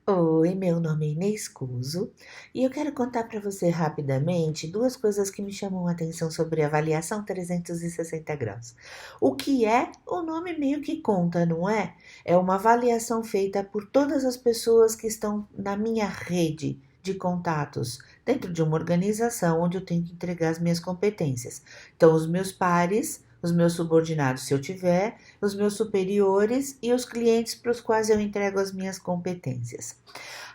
Oi, meu nome é Inês Cuso e eu quero contar para você rapidamente duas coisas que me chamam a atenção sobre avaliação 360 graus. O que é? O nome meio que conta, não é? É uma avaliação feita por todas as pessoas que estão na minha rede de contatos, dentro de uma organização onde eu tenho que entregar as minhas competências. Então, os meus pares, os meus subordinados, se eu tiver, os meus superiores e os clientes para os quais eu entrego as minhas competências.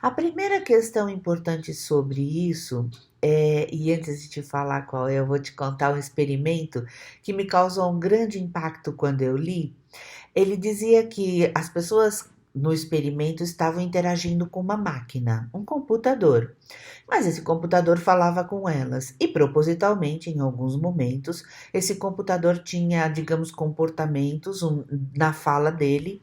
A primeira questão importante sobre isso e antes de te falar qual é, eu vou te contar um experimento que me causou um grande impacto quando eu li. Ele dizia que as pessoas no experimento estavam interagindo com uma máquina, um computador. Mas esse computador falava com elas e, propositalmente, em alguns momentos, esse computador tinha, digamos, comportamentos na fala dele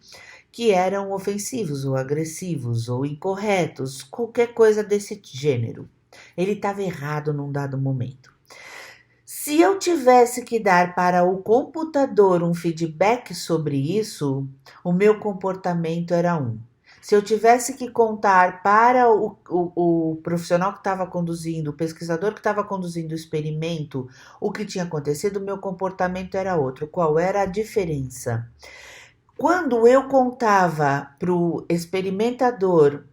que eram ofensivos ou agressivos ou incorretos, qualquer coisa desse gênero. Ele estava errado num dado momento. Se eu tivesse que dar para o computador um feedback sobre isso, o meu comportamento era um. Se eu tivesse que contar para o profissional que estava conduzindo, o pesquisador que estava conduzindo o experimento, o que tinha acontecido, o meu comportamento era outro. Qual era a diferença? Quando eu contava para o experimentador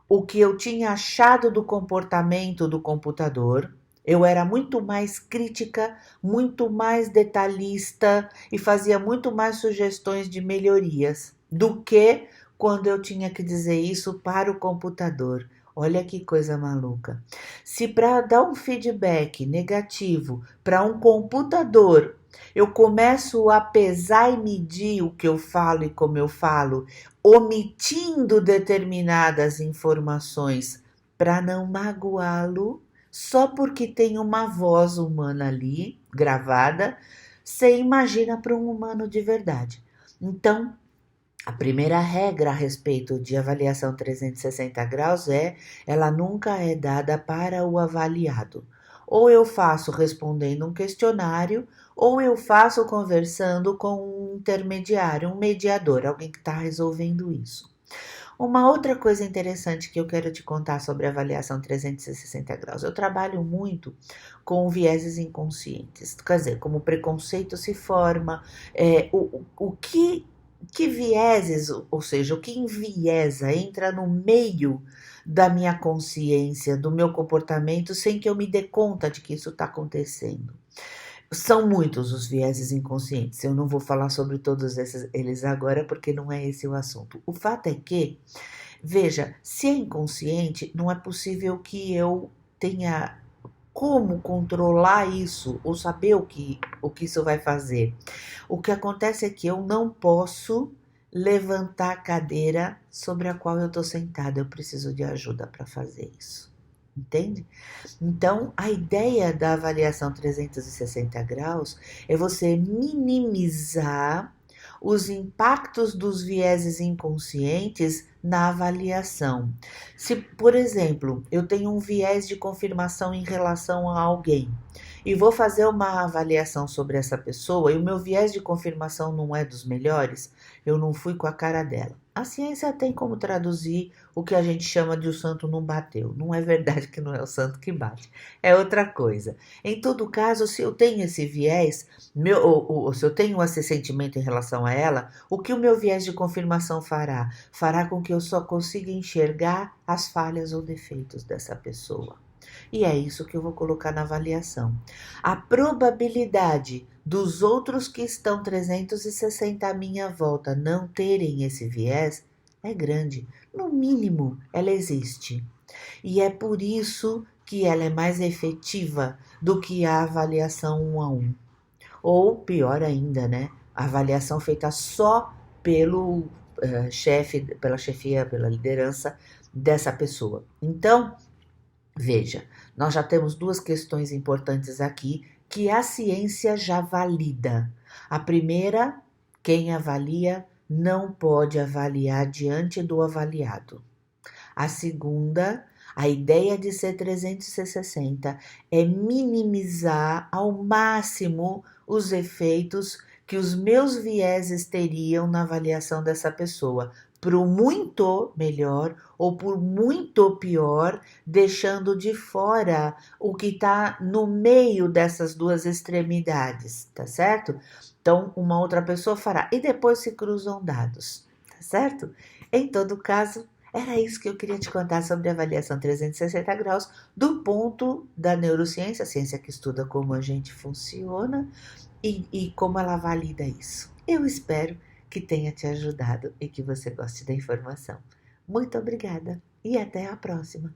o que eu tinha achado do comportamento do computador, eu era muito mais crítica, muito mais detalhista e fazia muito mais sugestões de melhorias do que quando eu tinha que dizer isso para o computador. Olha que coisa maluca. Se para dar um feedback negativo para um computador eu começo a pesar e medir o que eu falo e como eu falo, omitindo determinadas informações para não magoá-lo, só porque tem uma voz humana ali gravada, você imagina para um humano de verdade. Então, a primeira regra a respeito de avaliação 360 graus é: ela nunca é dada para o avaliado. Ou eu faço respondendo um questionário, ou eu faço conversando com um intermediário, um mediador, alguém que está resolvendo isso. Uma outra coisa interessante que eu quero te contar sobre a avaliação 360 graus. Eu trabalho muito com vieses inconscientes, quer dizer, como o preconceito se forma, que vieses, ou seja, o que enviesa, entra no meio da minha consciência, do meu comportamento, sem que eu me dê conta de que isso está acontecendo. São muitos os vieses inconscientes. Eu não vou falar sobre todos eles agora, porque não é esse o assunto. O fato é que, veja, se é inconsciente, não é possível que eu tenha como controlar isso ou saber o que isso vai fazer. O que acontece é que eu não posso levantar a cadeira sobre a qual eu estou sentada. Eu preciso de ajuda para fazer isso. Entende? Então, a ideia da avaliação 360 graus é você minimizar os impactos dos vieses inconscientes na avaliação. Se, por exemplo, eu tenho um viés de confirmação em relação a alguém e vou fazer uma avaliação sobre essa pessoa e o meu viés de confirmação não é dos melhores, eu não fui com a cara dela. A ciência tem como traduzir o que a gente chama de o santo não bateu. Não é verdade que não é o santo que bate, é outra coisa. Em todo caso, se eu tenho esse viés, ou se eu tenho esse sentimento em relação a ela, o que o meu viés de confirmação fará? Fará com que eu só consiga enxergar as falhas ou defeitos dessa pessoa. E é isso que eu vou colocar na avaliação. A probabilidade dos outros que estão 360 à minha volta não terem esse viés é grande. No mínimo, ela existe. E é por isso que ela é mais efetiva do que a avaliação um a um. Ou pior ainda, né? A avaliação feita só pelo chefe, pela chefia, pela liderança dessa pessoa. Então, veja, nós já temos duas questões importantes aqui que a ciência já valida. A primeira, quem avalia não pode avaliar diante do avaliado. A segunda, a ideia de ser 360 é minimizar ao máximo os efeitos que os meus vieses teriam na avaliação dessa pessoa. pro muito melhor ou por muito pior, deixando de fora o que está no meio dessas duas extremidades, tá certo? Então, uma outra pessoa fará e depois se cruzam dados, tá certo? Em todo caso, era isso que eu queria te contar sobre a avaliação 360 graus do ponto da neurociência, a ciência que estuda como a gente funciona e como ela valida isso. Eu espero que tenha te ajudado e que você goste da informação. Muito obrigada e até a próxima!